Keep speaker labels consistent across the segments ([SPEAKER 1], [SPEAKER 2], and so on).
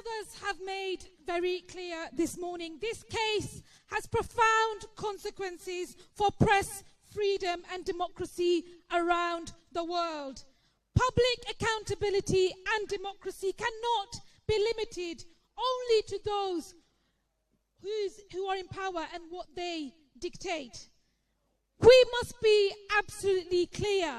[SPEAKER 1] others have made very clear this morning, this case has profound consequences for press freedom and democracy around the world. Public accountability and democracy cannot be limited only to those who are in power and what they dictate. We must be absolutely clear.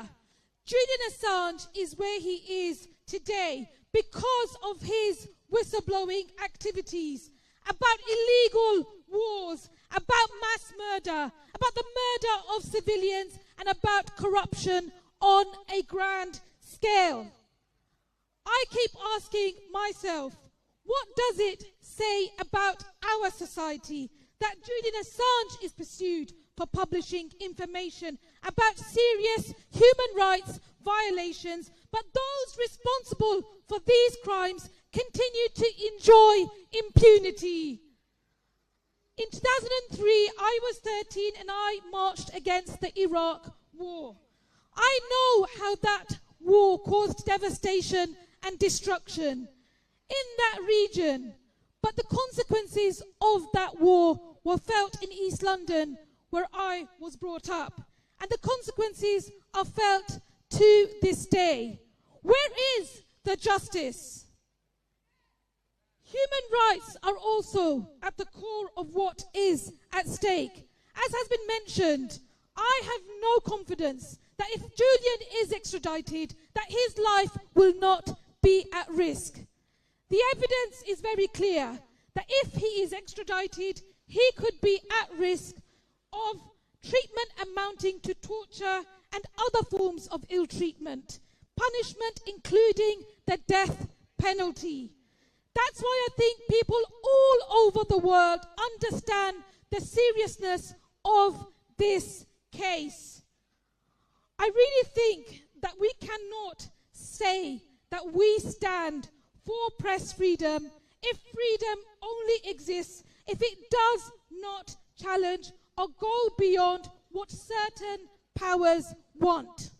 [SPEAKER 1] Julian Assange is where he is today because of his whistleblowing activities about illegal wars, about mass murder, about the murder of civilians, and about corruption on a grand scale. I keep asking myself, what does it say about our society that Julian Assange is pursued for publishing information about serious human rights violations, but those responsible for these crimes continue to enjoy impunity? In 2003, I was 13 and I marched against the Iraq war. I know how that war caused devastation and destruction in that region, but the consequences of that war were felt in East London, where I was brought up, and the consequences are felt to this day. Where is the justice? Human rights are also at the core of what is at stake. As has been mentioned, I have no confidence that if Julian is extradited, that his life will not be at risk. The evidence is very clear that if he is extradited, he could be at risk of treatment amounting to torture and other forms of ill treatment, punishment including the death penalty. That's why I think people all over the world understand the seriousness of this case. I really think that we cannot say that we stand for press freedom if freedom only exists if it does not challenge or go beyond what certain powers want.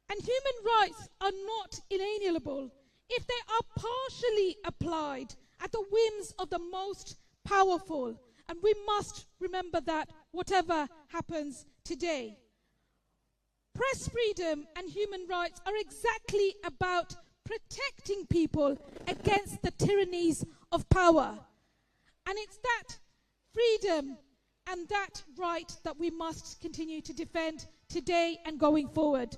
[SPEAKER 1] And human rights are not inalienable if they are partially applied at the whims of the most powerful. And we must remember that whatever happens today. Press freedom and human rights are exactly about protecting people against the tyrannies of power. And it's that freedom and that right that we must continue to defend today and going forward.